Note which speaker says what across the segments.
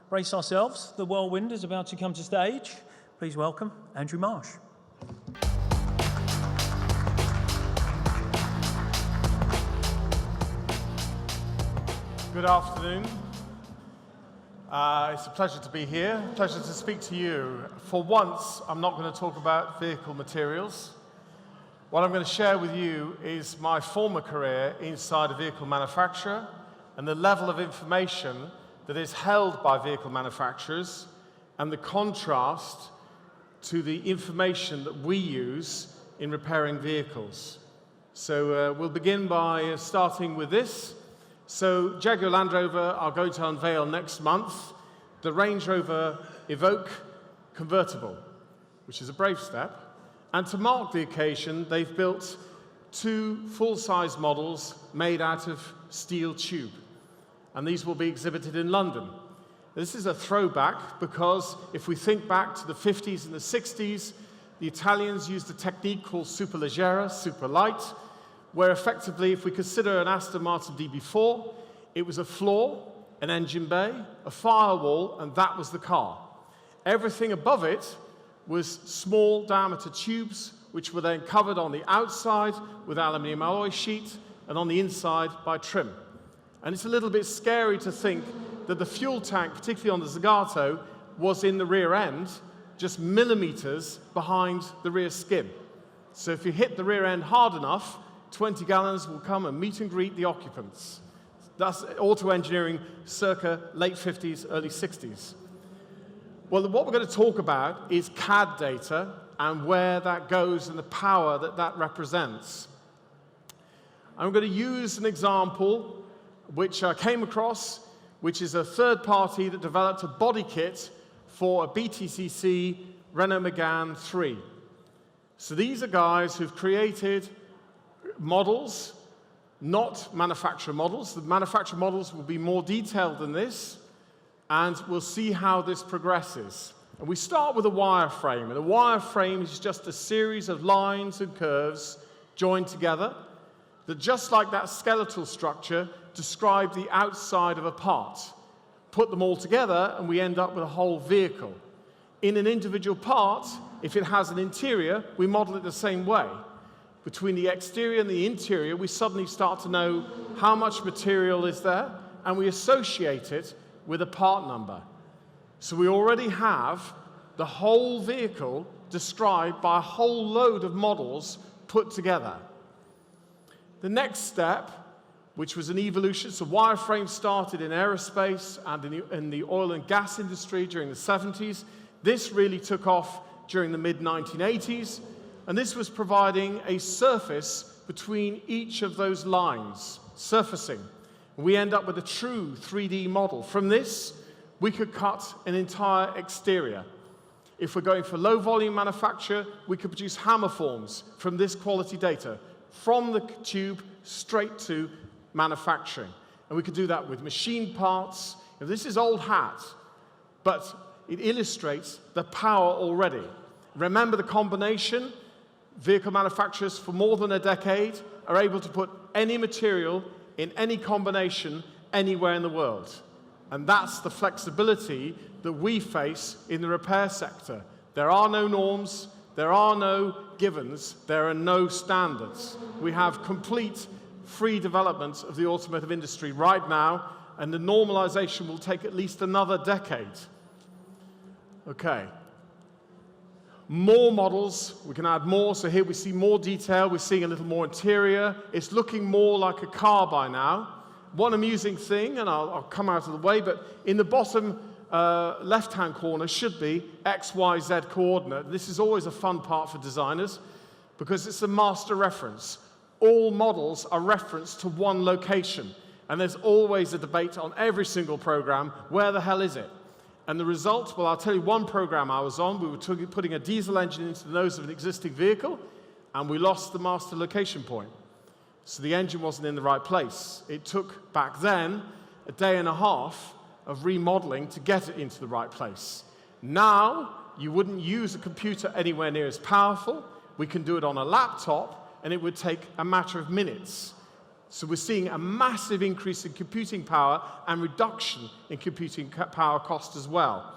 Speaker 1: Brace ourselves. The whirlwind is about to come to stage. Please welcome Andrew Marsh.
Speaker 2: Good afternoon. It's a pleasure to be here, pleasure to speak to you. For once, I'm not going to talk about vehicle materials. What I'm going to share with you is my former career inside a vehicle manufacturer and the level of information that is held by vehicle manufacturers and the contrast to the information that we use in repairing vehicles. So we'll begin by starting with this. So Jaguar Land Rover are going to unveil next month the Range Rover Evoque convertible, which is a brave step. And to mark the occasion, they've built two full-size models made out of steel tube. And these will be exhibited in London. This is a throwback because if we think back to the 50s and the 60s, the Italians used a technique called superleggera, super light, where effectively, if we consider an Aston Martin DB4, it was a floor, an engine bay, a firewall, and that was the car. Everything above it was small diameter tubes, which were then covered on the outside with aluminium alloy sheet and on the inside by trim. And it's a little bit scary to think that the fuel tank, particularly on the Zagato, was in the rear end, just millimeters behind the rear skin. So if you hit the rear end hard enough, 20 gallons will come and meet and greet the occupants. That's auto engineering circa late 50s, early 60s. Well, what we're going to talk about is CAD data and where that goes and the power that that represents. I'm going to use an example which I came across, which is a third party that developed a body kit for a BTCC Renault Megane 3. So these are guys who've created models, not manufacturer models. The manufacturer models will be more detailed than this, and we'll see how this progresses. And we start with a wireframe, and a wireframe is just a series of lines and curves joined together that, just like that skeletal structure, describe the outside of a part. Put them all together, and we end up with a whole vehicle. In an individual part, if it has an interior, we model it the same way. Between the exterior and the interior, we suddenly start to know how much material is there, and we associate it with a part number. So we already have the whole vehicle described by a whole load of models put together. The next step, which was an evolution, so wireframe started in aerospace and in the oil and gas industry during the 70s. This really took off during the mid-1980s, and this was providing a surface between each of those lines, surfacing. We end up with a true 3D model. From this, we could cut an entire exterior. If we're going for low-volume manufacture, we could produce hammer forms from this quality data, from the tube straight to manufacturing. And we could do that with machine parts. Now, this is old hat, but it illustrates the power already. Remember the combination. Vehicle manufacturers for more than a decade are able to put any material in any combination anywhere in the world. And that's the flexibility that we face in the repair sector. There are no norms, there are no givens, there are no standards. We have complete free development of the automotive industry right now, and the normalization will take at least another decade. Okay. More models, we can add more. So here we see more detail, we're seeing a little more interior. It's looking more like a car by now. One amusing thing, and I'll come out of the way, but in the bottom left-hand corner should be X, Y, Z coordinate. This is always a fun part for designers because it's a master reference. All models are referenced to one location, and there's always a debate on every single program, where the hell is it? And the result, well, I'll tell you one program I was on. We were putting a diesel engine into the nose of an existing vehicle, and we lost the master location point. So the engine wasn't in the right place. It took, back then, a day and a half of remodeling to get it into the right place. Now, you wouldn't use a computer anywhere near as powerful. We can do it on a laptop, and it would take a matter of minutes. So we're seeing a massive increase in computing power and reduction in computing power cost as well.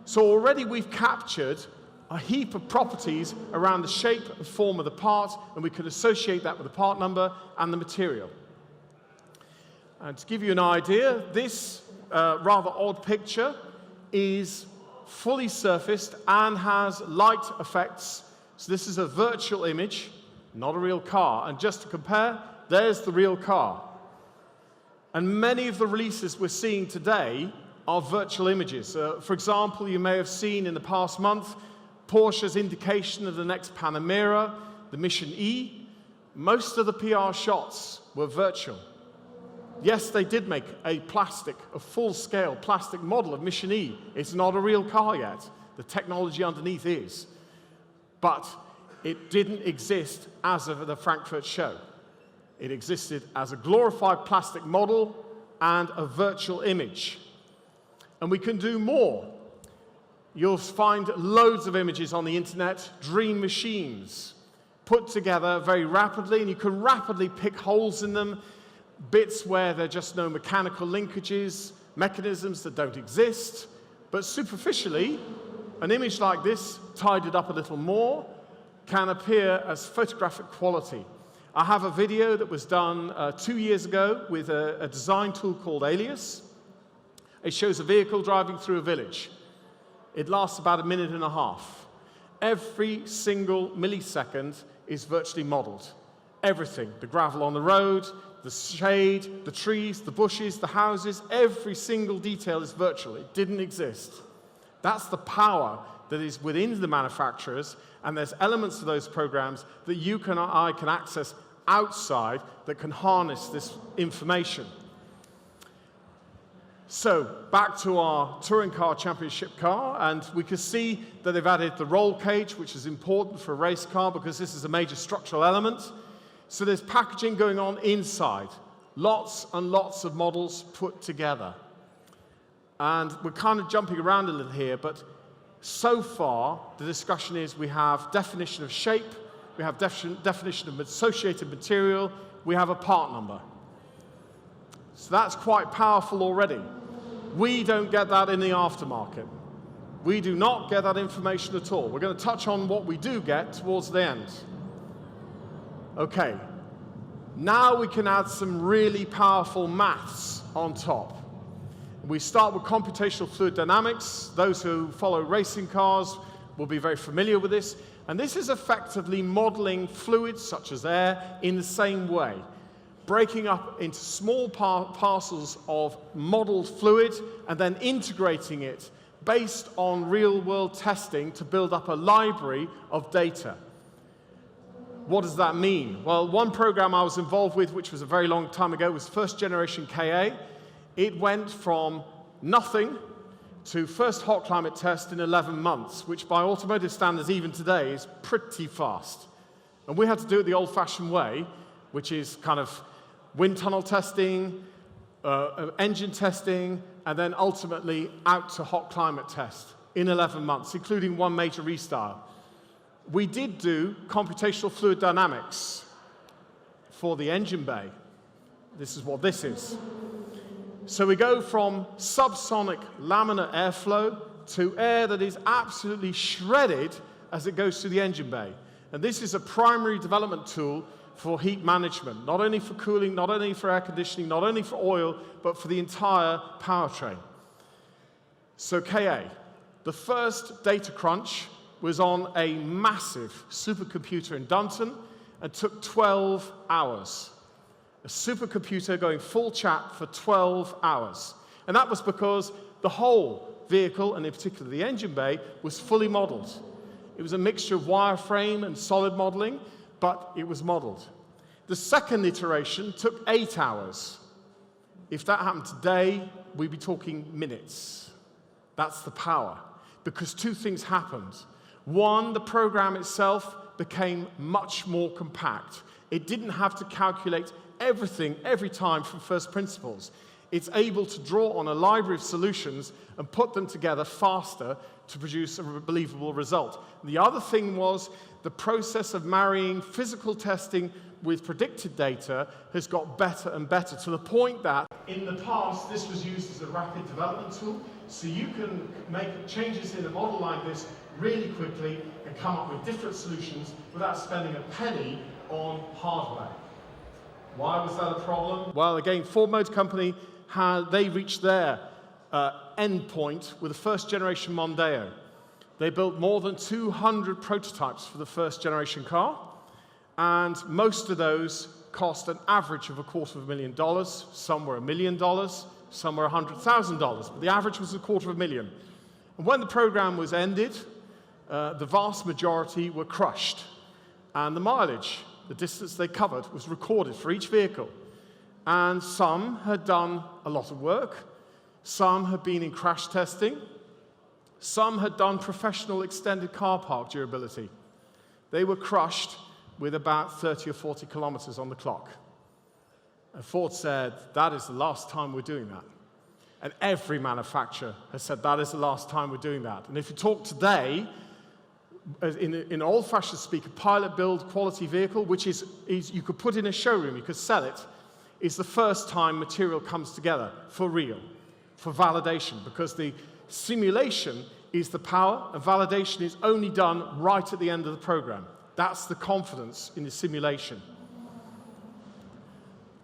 Speaker 2: So already we've captured a heap of properties around the shape and form of the part, and we can associate that with the part number and the material. And to give you an idea, this rather odd picture is fully surfaced and has light effects. So this is a virtual image, not a real car. And just to compare, there's the real car. And many of the releases we're seeing today are virtual images. For example, you may have seen in the past month Porsche's indication of the next Panamera, the Mission E. Most of the PR shots were virtual. Yes, they did make a full-scale plastic model of Mission E. It's not a real car yet. The technology underneath is. But it didn't exist as of the Frankfurt show. It existed as a glorified plastic model and a virtual image. And we can do more. You'll find loads of images on the internet, dream machines, put together very rapidly, and you can rapidly pick holes in them, bits where there are just no mechanical linkages, mechanisms that don't exist. But superficially, an image like this, tidied up a little more, can appear as photographic quality. I have a video that was done 2 years ago with a design tool called Alias. It shows a vehicle driving through a village. It lasts about a minute and a half. Every single millisecond is virtually modeled. Everything, the gravel on the road, the shade, the trees, the bushes, the houses, every single detail is virtual. It didn't exist. That's the power that is within the manufacturers, and there's elements of those programs that you and I can access outside that can harness this information. So, back to our touring car championship car, and we can see that they've added the roll cage, which is important for a race car because this is a major structural element. So there's packaging going on inside. Lots and lots of models put together. And we're kind of jumping around a little here, but so far the discussion is we have definition of shape, we have definition of associated material, we have a part number. So that's quite powerful already. We don't get that in the aftermarket. We do not get that information at all. We're going to touch on what we do get towards the end. Okay, now we can add some really powerful maths on top. We start with computational fluid dynamics. Those who follow racing cars will be very familiar with this. And this is effectively modeling fluids such as air in the same way, breaking up into small parcels of modeled fluid and then integrating it based on real-world testing to build up a library of data. What does that mean? Well, one program I was involved with, which was a very long time ago, was first generation KA. It went from nothing to first hot climate test in 11 months, which by automotive standards even today is pretty fast. And we had to do it the old-fashioned way, which is kind of wind tunnel testing, engine testing, and then ultimately out to hot climate test in 11 months, including one major restyle. We did do computational fluid dynamics for the engine bay. This is what this is. So we go from subsonic laminar airflow to air that is absolutely shredded as it goes through the engine bay. And this is a primary development tool for heat management, not only for cooling, not only for air conditioning, not only for oil, but for the entire powertrain. So KA, the first data crunch was on a massive supercomputer in Dunton and took 12 hours. A supercomputer going full chat for 12 hours. And that was because the whole vehicle, and in particular the engine bay, was fully modeled. It was a mixture of wireframe and solid modeling, but it was modeled. The second iteration took 8 hours. If that happened today, we'd be talking minutes. That's the power. Because two things happened. One, the program itself became much more compact. It didn't have to calculate everything every time from first principles. It's able to draw on a library of solutions and put them together faster to produce a believable result. The other thing was the process of marrying physical testing with predicted data has got better and better, to the point that in the past this was used as a rapid development tool. So you can make changes in a model like this really quickly and come up with different solutions without spending a penny on hardware. Why was that a problem? Well, again, Ford Motor Company, they reached their end point with the first generation Mondeo. They built more than 200 prototypes for the first generation car, and most of those cost an average of $250,000. Some were $1 million, some were $100,000, but the average was $250,000. And when the program was ended, the vast majority were crushed, and the mileage, the distance they covered, was recorded for each vehicle. And some had done a lot of work, some had been in crash testing, some had done professional extended car park durability. They were crushed with about 30 or 40 kilometers on the clock. And Ford said, that is the last time we're doing that. And every manufacturer has said, that is the last time we're doing that. And if you talk today, in old-fashioned speak, a pilot build quality vehicle, which is you could put in a showroom, you could sell it, is the first time material comes together for real, for validation, because the simulation is the power, and validation is only done right at the end of the program. That's the confidence in the simulation.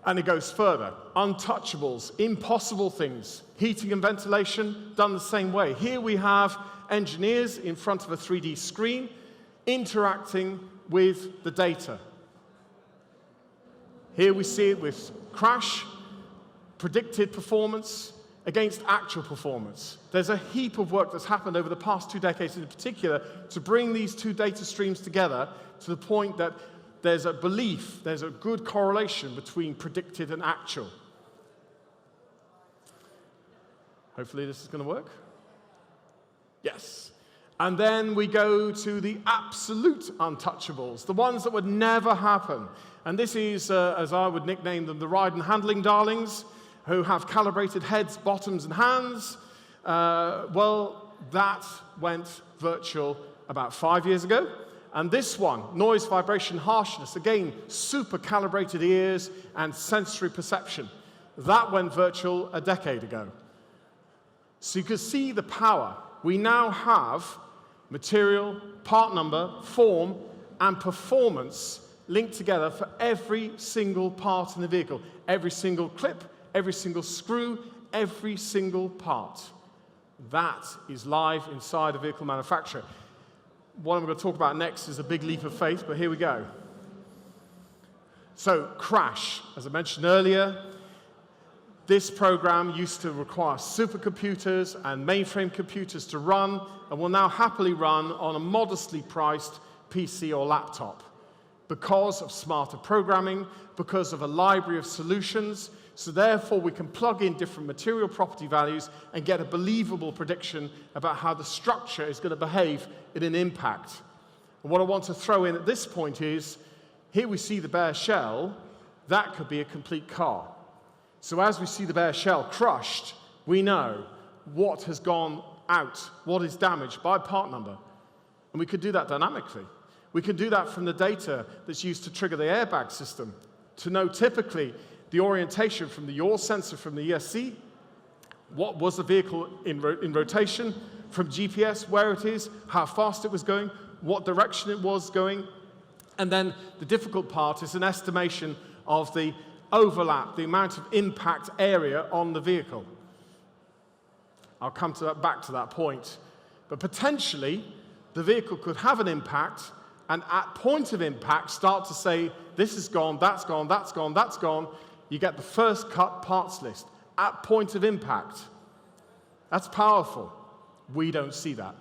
Speaker 2: And it goes further. Untouchables, impossible things. Heating and ventilation, done the same way. Here we have engineers in front of a 3D screen interacting with the data. Here we see it with crash, predicted performance against actual performance. There's a heap of work that's happened over the past 2 decades in particular to bring these two data streams together to the point that there's a belief, there's a good correlation between predicted and actual. Hopefully this is going to work. Yes. And then we go to the absolute untouchables, the ones that would never happen. And this is, as I would nickname them, the ride and handling darlings, who have calibrated heads, bottoms, and hands. Well, that went virtual about 5 years ago. And this one, noise, vibration, harshness, again, super calibrated ears and sensory perception. That went virtual a decade ago. So you can see the power. We now have material, part number, form, and performance linked together for every single part in the vehicle. Every single clip, every single screw, every single part. That is live inside a vehicle manufacturer. What I'm going to talk about next is a big leap of faith, but here we go. So, crash. As I mentioned earlier, this program used to require supercomputers and mainframe computers to run, and will now happily run on a modestly priced PC or laptop because of smarter programming, because of a library of solutions. So therefore, we can plug in different material property values and get a believable prediction about how the structure is going to behave in an impact. And what I want to throw in at this point is, here we see the bare shell. That could be a complete car. So as we see the bare shell crushed, we know what has gone out, what is damaged by part number. And we could do that dynamically. We can do that from the data that's used to trigger the airbag system, to know typically the orientation from the yaw sensor from the ESC, what was the vehicle in rotation, from GPS, where it is, how fast it was going, what direction it was going. And then the difficult part is an estimation of the overlap, the amount of impact area on the vehicle. I'll come back to that point. But potentially, the vehicle could have an impact, and at point of impact, start to say, this is gone, that's gone, that's gone, that's gone. You get the first cut parts list at point of impact. That's powerful. We don't see that.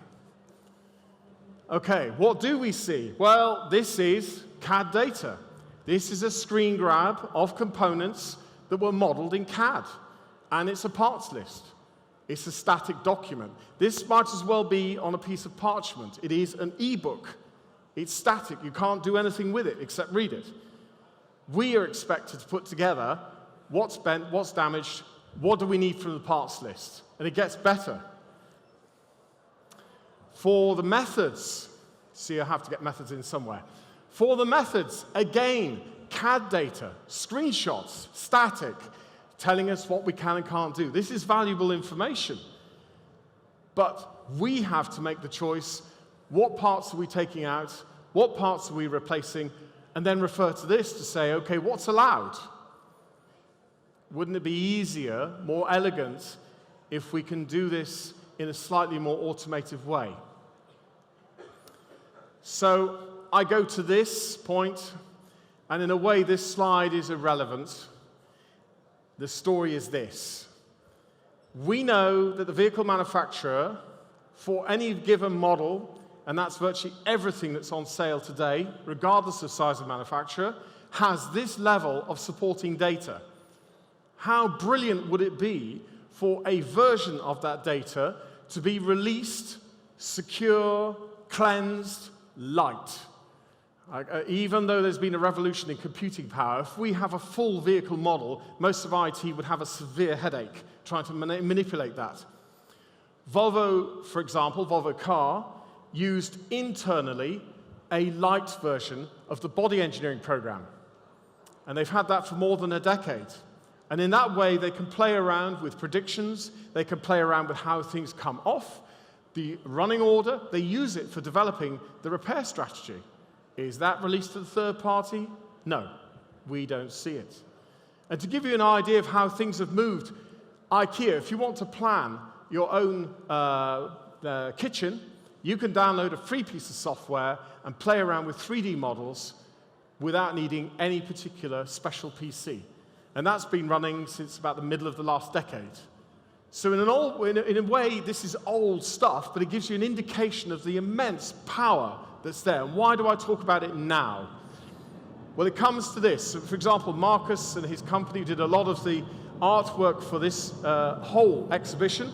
Speaker 2: Okay, what do we see? Well, this is CAD data. This is a screen grab of components that were modeled in CAD, and it's a parts list. It's a static document. This might as well be on a piece of parchment. It is an e-book. It's static. You can't do anything with it except read it. We are expected to put together what's bent, what's damaged, what do we need from the parts list, and it gets better. For the methods, see, I have to get methods in somewhere. For the methods, again, CAD data, screenshots, static, telling us what we can and can't do. This is valuable information. But we have to make the choice, what parts are we taking out, what parts are we replacing, and then refer to this to say, okay, what's allowed? Wouldn't it be easier, more elegant, if we can do this in a slightly more automated way? So I go to this point, and in a way this slide is irrelevant. The story is this. We know that the vehicle manufacturer, for any given model, and that's virtually everything that's on sale today, regardless of size of manufacturer, has this level of supporting data. How brilliant would it be for a version of that data to be released, secure, cleansed, light? Even though there's been a revolution in computing power, if we have a full vehicle model, most of IT would have a severe headache trying to manipulate that. Volvo, for example, Volvo car, used internally a light version of the body engineering program. And they've had that for more than a decade. And in that way, they can play around with predictions, they can play around with how things come off, the running order, they use it for developing the repair strategy. Is that released to the third party? No, we don't see it. And to give you an idea of how things have moved, IKEA, if you want to plan your own kitchen, you can download a free piece of software and play around with 3D models without needing any particular special PC. And that's been running since about the middle of the last decade. So in a way, this is old stuff, but it gives you an indication of the immense power that's there. And why do I talk about it now? Well, it comes to this. So for example, Marcus and his company did a lot of the artwork for this whole exhibition.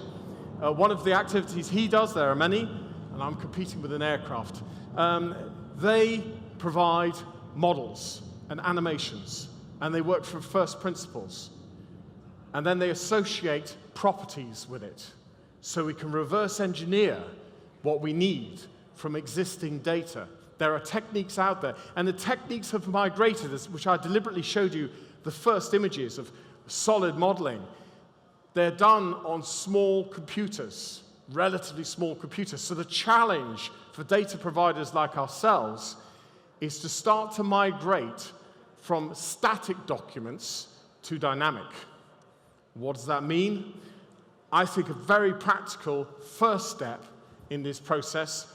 Speaker 2: One of the activities he does, there are many, and I'm competing with an aircraft, they provide models and animations, and they work from first principles. And then they associate properties with it, so we can reverse engineer what we need from existing data. There are techniques out there, and the techniques have migrated, which I deliberately showed you the first images of solid modeling. They're done on small computers, relatively small computers. So the challenge for data providers like ourselves is to start to migrate from static documents to dynamic. What does that mean? I think a very practical first step in this process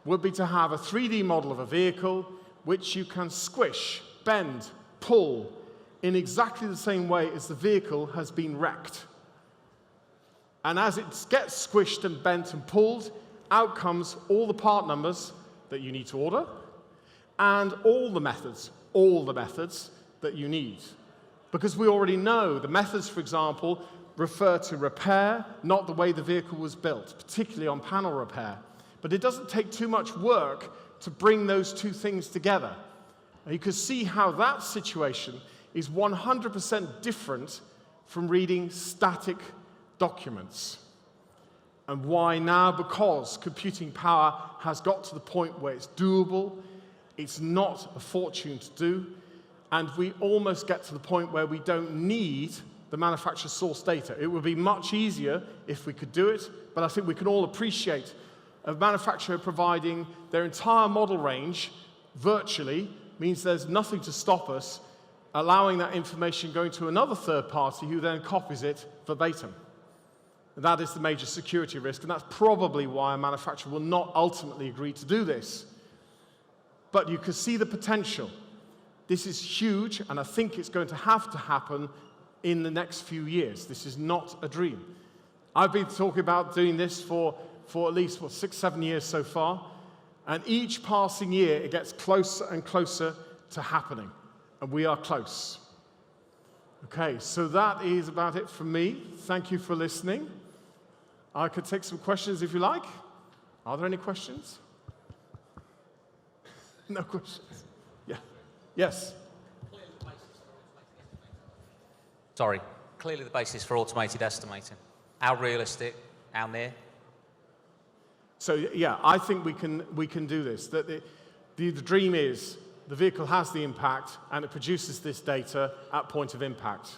Speaker 2: would be to have a 3D model of a vehicle which you can squish, bend, pull in exactly the same way as the vehicle has been wrecked. And as it gets squished and bent and pulled, out comes all the part numbers that you need to order and all the methods that you need. Because we already know the methods, for example, refer to repair, not the way the vehicle was built, particularly on panel repair. But it doesn't take too much work to bring those two things together. And you can see how that situation is 100% different from reading static documents. And why now? Because computing power has got to the point where it's doable, it's not a fortune to do, and we almost get to the point where we don't need the manufacturer's source data. It would be much easier if we could do it, but I think we can all appreciate a manufacturer providing their entire model range virtually means there's nothing to stop us allowing that information going to another third party who then copies it verbatim. And that is the major security risk, and that's probably why a manufacturer will not ultimately agree to do this. But you can see the potential. This is huge, and I think it's going to have to happen in the next few years. This is not a dream. I've been talking about doing this for at least, 6, 7 years so far, and each passing year it gets closer and closer to happening, and we are close. Okay, so that is about it from me. Thank you for listening. I could take some questions if you like. Are there any questions? No questions? Yeah. Yes?
Speaker 3: Sorry. Clearly the basis for automated estimating. How realistic? How near?
Speaker 2: So yeah, I think we can do this. The dream is the vehicle has the impact and it produces this data at point of impact.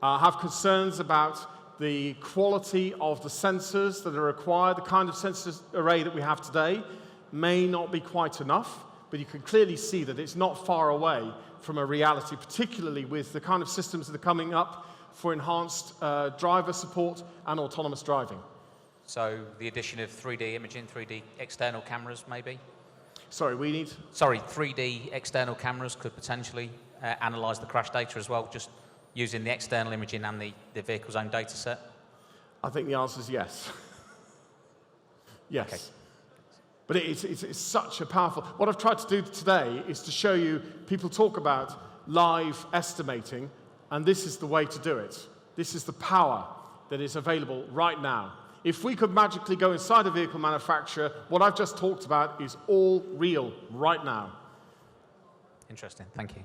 Speaker 2: I have concerns about the quality of the sensors that are required. The kind of sensor array that we have today may not be quite enough, but you can clearly see that it's not far away from a reality, particularly with the kind of systems that are coming up for enhanced driver support and autonomous driving.
Speaker 3: So the addition of 3D imaging, 3D external cameras maybe?
Speaker 2: Sorry,
Speaker 3: 3D external cameras could potentially analyse the crash data as well, just using the external imaging and the vehicle's own data set?
Speaker 2: I think the answer is yes. Yes.
Speaker 3: Okay.
Speaker 2: But it's such a powerful... What I've tried to do today is to show you, people talk about live estimating, and this is the way to do it. This is the power that is available right now. If we could magically go inside a vehicle manufacturer, what I've just talked about is all real right now.
Speaker 3: Interesting, thank you.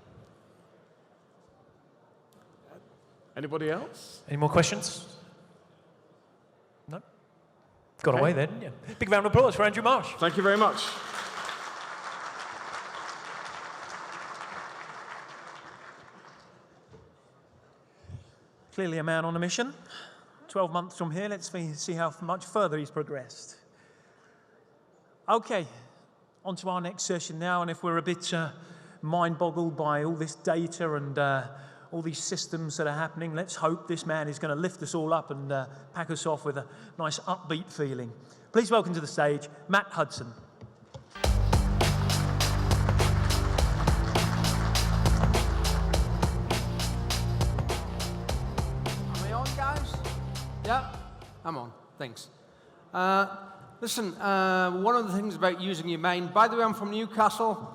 Speaker 2: Anybody else?
Speaker 1: Any more questions? No? Got away then, didn't you? Big round of applause for Andrew Marsh.
Speaker 2: Thank you very much.
Speaker 1: Clearly a man on a mission. 12 months from here, let's see how much further he's progressed. Okay, on to our next session now, and if we're a bit mind-boggled by all this data and all these systems that are happening, let's hope this man is going to lift us all up and pack us off with a nice upbeat feeling. Please welcome to the stage, Matt Hudson.
Speaker 4: Yeah, I'm on. Thanks. Listen, one of the things about using your mind, by the way, I'm from Newcastle.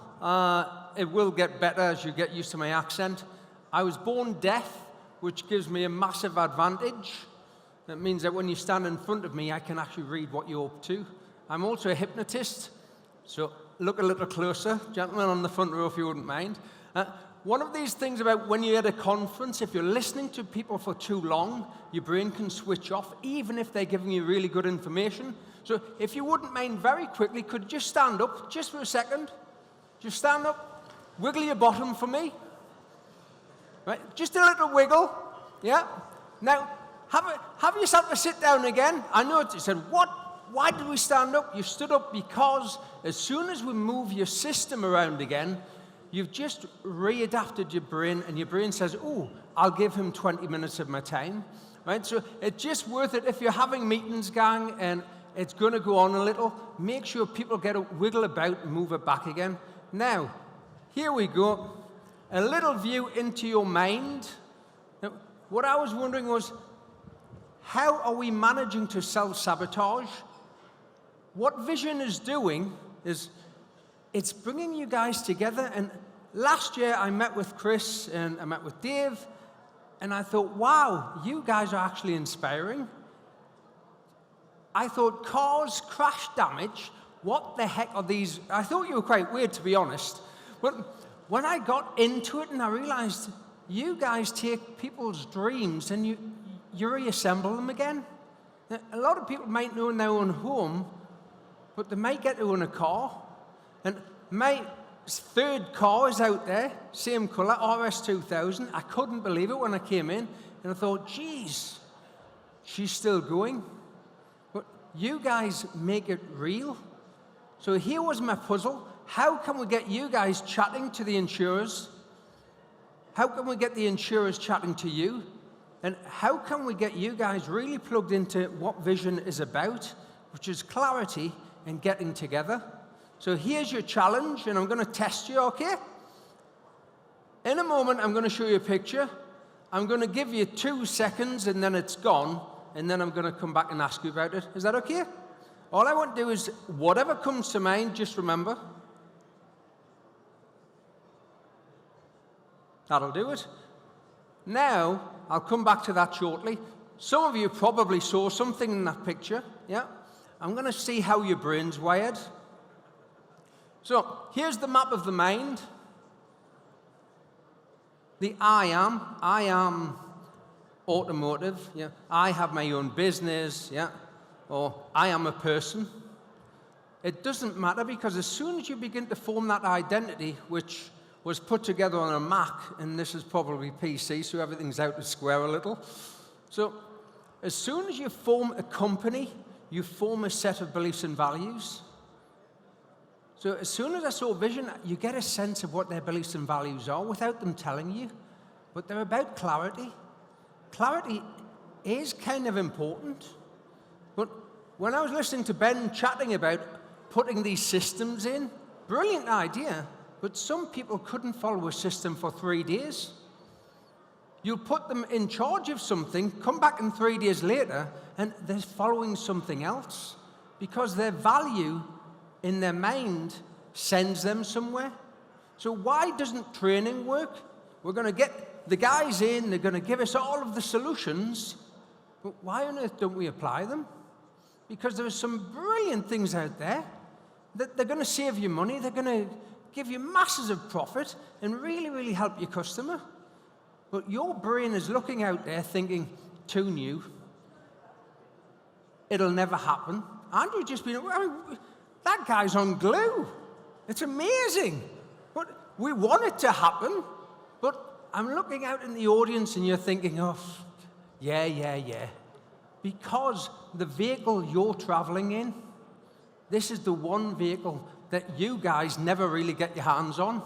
Speaker 4: It will get better as you get used to my accent. I was born deaf, which gives me a massive advantage. That means that when you stand in front of me, I can actually read what you're up to. I'm also a hypnotist, so look a little closer. Gentlemen on the front row, if you wouldn't mind. One of these things about when you're at a conference, if you're listening to people for too long, your brain can switch off, even if they're giving you really good information. So if you wouldn't mind, very quickly, could you just stand up, just for a second? Just stand up, wiggle your bottom for me. Right, just a little wiggle, yeah? Now, have yourself to sit down again. I know you said, what? Why did we stand up? You stood up because as soon as we move your system around again, you've just readapted your brain, and your brain says, oh, I'll give him 20 minutes of my time, right? So it's just worth it. If you're having meetings, gang, and it's going to go on a little, make sure people get a wiggle about and move it back again. Now, here we go. A little view into your mind. Now, what I was wondering was, how are we managing to self-sabotage? What Vision is doing is it's bringing you guys together. And last year, I met with Chris and I met with Dave, and I thought, wow, you guys are actually inspiring. I thought, cause crash damage, what the heck are these? I thought you were quite weird, to be honest. But when I got into it and I realized you guys take people's dreams and you reassemble them again. Now, a lot of people might own their own home, but they might get to own a car. And my third car is out there, same color, RS2000. I couldn't believe it when I came in, and I thought, geez, she's still going. But you guys make it real. So here was my puzzle. How can we get you guys chatting to the insurers? How can we get the insurers chatting to you? And how can we get you guys really plugged into what Vision is about, which is clarity and getting together? So here's your challenge, and I'm going to test you, okay? In a moment, I'm going to show you a picture. I'm going to give you 2 seconds, and then it's gone, and then I'm going to come back and ask you about it. Is that okay? All I want to do is, whatever comes to mind, just remember. That'll do it. Now, I'll come back to that shortly. Some of you probably saw something in that picture, yeah? I'm going to see how your brain's wired. So, here's the map of the mind. The I am automotive, yeah? I have my own business, yeah? Or I am a person. It doesn't matter, because as soon as you begin to form that identity, which was put together on a Mac, and this is probably PC, so everything's out of square a little. So as soon as you form a company, you form a set of beliefs and values. So as soon as I saw Vision, you get a sense of what their beliefs and values are without them telling you. But they're about clarity. Clarity is kind of important. But when I was listening to Ben chatting about putting these systems in, brilliant idea, but some people couldn't follow a system for 3 days. You put them in charge of something, come back in 3 days later, and they're following something else because their value in their mind sends them somewhere. So why doesn't training work? We're going to get the guys in, they're going to give us all of the solutions, but why on earth don't we apply them? Because there are some brilliant things out there that they're going to save you money, they're going to give you masses of profit and really, really help your customer. But your brain is looking out there thinking, too new. It'll never happen. Andrew just been, that guy's on glue. It's amazing. But we want it to happen. But I'm looking out in the audience and you're thinking, oh, yeah. Because the vehicle you're traveling in, this is the one vehicle that you guys never really get your hands on.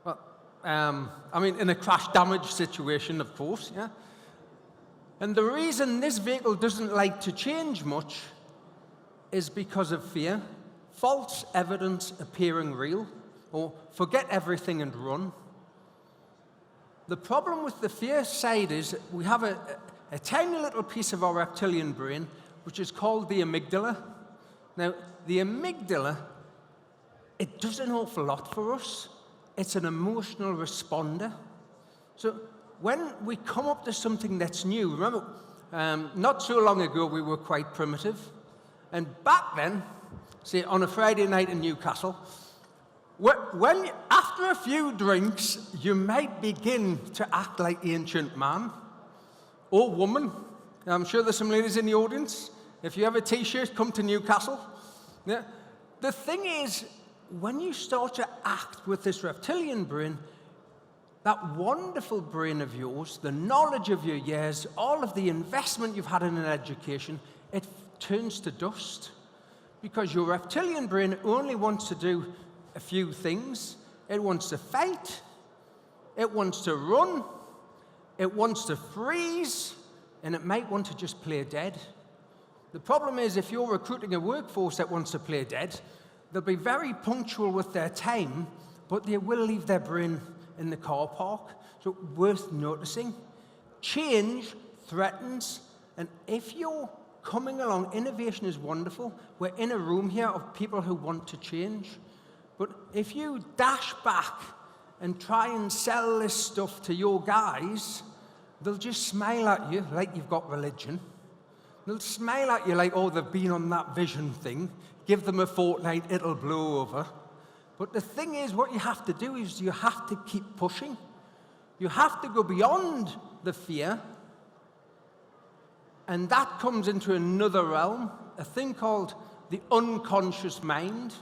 Speaker 4: Well, I mean, in a crash damage situation, of course, yeah. And the reason this vehicle doesn't like to change much is because of fear. False evidence appearing real, or forget everything and run. The problem with the fear side is we have a tiny little piece of our reptilian brain, which is called the amygdala. Now, the amygdala, it does an awful lot for us. It's an emotional responder. So when we come up to something that's new, remember, not so long ago we were quite primitive. And back then, say on a Friday night in Newcastle, after a few drinks, you might begin to act like ancient man or woman. I'm sure there's some ladies in the audience. If you have a t-shirt, come to Newcastle. Yeah. The thing is, when you start to act with this reptilian brain, that wonderful brain of yours, the knowledge of your years, all of the investment you've had in an education, it turns to dust. Because your reptilian brain only wants to do a few things. It wants to fight, it wants to run, it wants to freeze, and it might want to just play dead. The problem is, if you're recruiting a workforce that wants to play dead, they'll be very punctual with their time, but they will leave their brain in the car park. So worth noticing. Change threatens, and if you're coming along, innovation is wonderful. We're in a room here of people who want to change. But if you dash back and try and sell this stuff to your guys, they'll just smile at you like you've got religion. They'll smile at you like, oh, they've been on that vision thing. Give them a fortnight, it'll blow over. But the thing is, what you have to do is you have to keep pushing. You have to go beyond the fear. And that comes into another realm, a thing called the unconscious mind.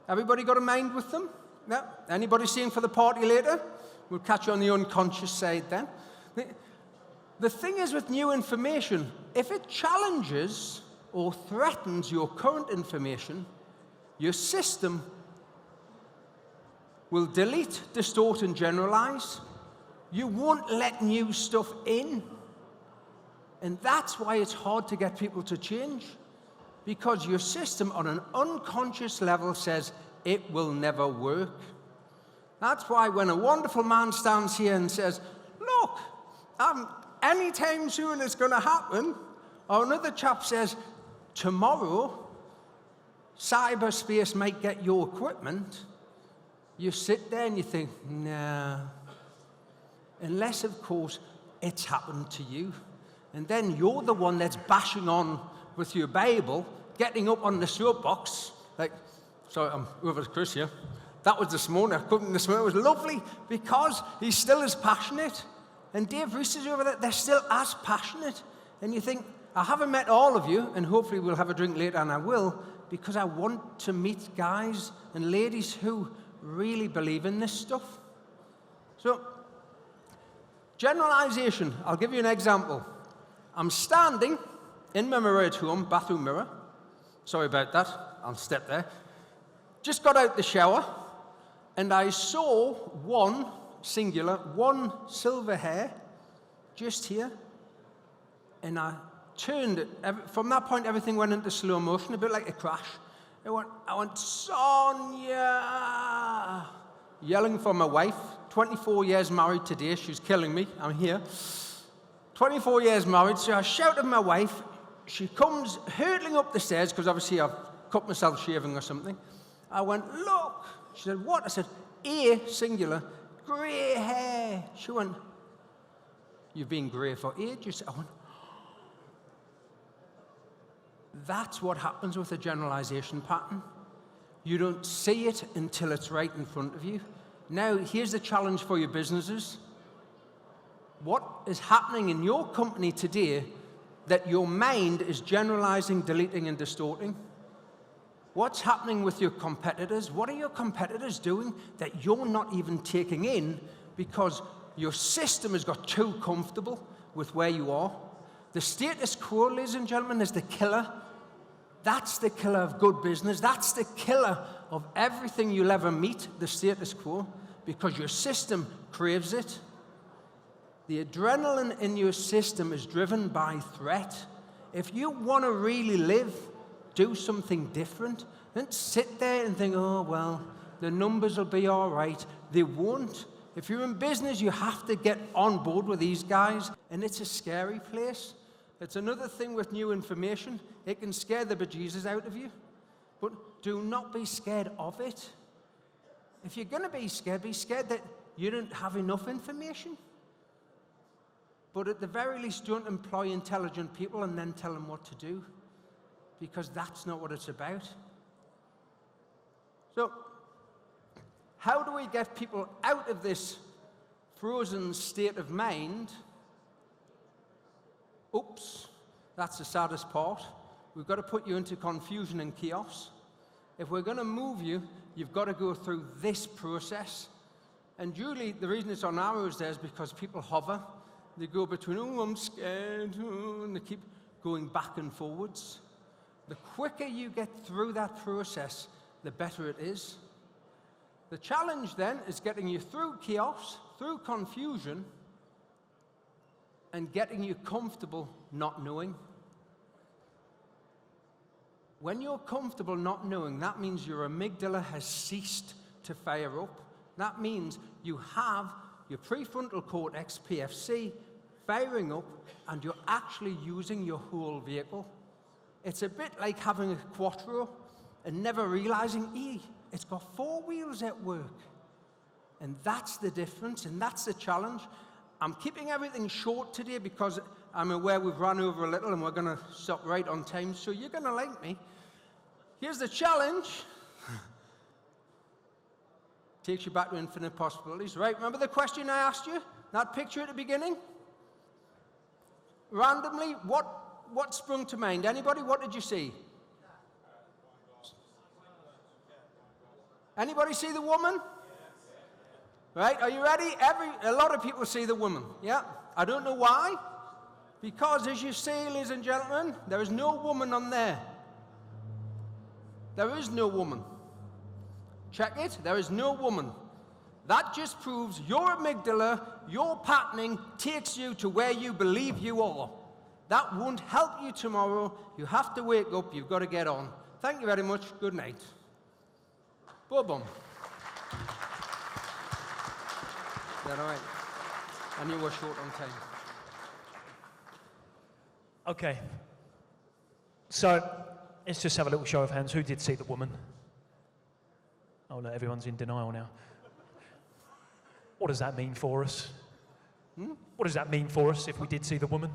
Speaker 4: Everybody got a mind with them? Yeah? Anybody seeing for the party later? We'll catch you on the unconscious side then. The thing is with new information, if it challenges or threatens your current information, your system will delete, distort, and generalize. You won't let new stuff in. And that's why it's hard to get people to change. Because your system on an unconscious level says it will never work. That's why when a wonderful man stands here and says, look, anytime soon it's going to happen, or another chap says, tomorrow, cyberspace might get your equipment, you sit there and you think, nah. Unless, of course, it's happened to you. And then you're the one that's bashing on with your Bible, getting up on the soapbox, like, sorry, I'm over to Chris here. That was this morning. I couldn't this morning. It was lovely because he's still as passionate. And Dave Reese is over there. They're still as passionate. And you think, I haven't met all of you, and hopefully we'll have a drink later, and I will, because I want to meet guys and ladies who really believe in this stuff. So, generalization, I'll give you an example. I'm standing in my mirror at home, bathroom mirror. Sorry about that, I'll step there. Just got out the shower, and I saw one silver hair just here, and I turned it. From that point, everything went into slow motion, a bit like a crash. I went, Sonia! Yelling for my wife. 24 years married today. She's killing me. I'm here. 24 years married, so I shouted at my wife. She comes hurtling up the stairs, because obviously I've cut myself shaving or something. I went, look. She said, what? I said, singular, grey hair. She went, you've been grey for ages. I went, that's what happens with a generalization pattern. You don't see it until it's right in front of you. Now, here's the challenge for your businesses. What is happening in your company today that your mind is generalizing, deleting, and distorting? What's happening with your competitors? What are your competitors doing that you're not even taking in because your system has got too comfortable with where you are? The status quo, ladies and gentlemen, is the killer. That's the killer of good business. That's the killer of everything you'll ever meet, the status quo, because your system craves it. The adrenaline in your system is driven by threat. If you want to really live, do something different. Don't sit there and think, oh, well, the numbers will be all right. They won't. If you're in business, you have to get on board with these guys, and it's a scary place. It's another thing with new information. It can scare the bejesus out of you, but do not be scared of it. If you're going to be scared that you don't have enough information. But at the very least, don't employ intelligent people and then tell them what to do, because that's not what it's about. So, how do we get people out of this frozen state of mind? Oops, that's the saddest part. We've got to put you into confusion and chaos. If we're going to move you, you've got to go through this process. And usually, the reason it's on arrows there is because people hover. They go between, oh, I'm scared, oh, and they keep going back and forwards. The quicker you get through that process, the better it is. The challenge then is getting you through chaos, through confusion, and getting you comfortable not knowing. When you're comfortable not knowing, that means your amygdala has ceased to fire up. That means you have your prefrontal cortex, PFC, firing up, and you're actually using your whole vehicle. It's a bit like having a Quattro and never realizing, it's got 4 wheels at work. And that's the difference, and that's the challenge. I'm keeping everything short today because I'm aware we've run over a little and we're going to stop right on time, so you're going to like me. Here's the challenge. Takes you back to infinite possibilities. Right, remember the question I asked you? That picture at the beginning? Randomly, what sprung to mind? Anybody, what did you see? Anybody see the woman? Right, are you ready? A lot of people see the woman, yeah? I don't know why. Because as you see, ladies and gentlemen, there is no woman on there. There is no woman. Check it, there is no woman. That just proves your amygdala, your patterning, takes you to where you believe you are. That won't help you tomorrow. You have to wake up, you've got to get on. Thank you very much, good night. Boom. Is that all right? I knew we're short on time.
Speaker 1: Okay. So, let's just have a little show of hands. Who did see the woman? Oh, no, everyone's in denial now. What does that mean for us? What does that mean for us if we did see the woman?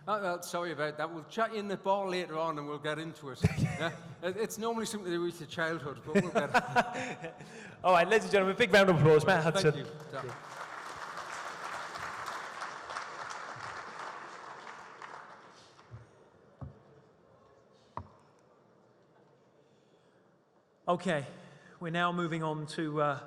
Speaker 4: Oh, well, sorry about that. We'll chat in the bar later on and we'll get into it. Yeah? It's normally something to do with your childhood, but we'll get it.
Speaker 1: All right, ladies and gentlemen, big round of applause. Matt Hudson.
Speaker 4: Thank you. Yeah.
Speaker 1: Okay, we're now moving on to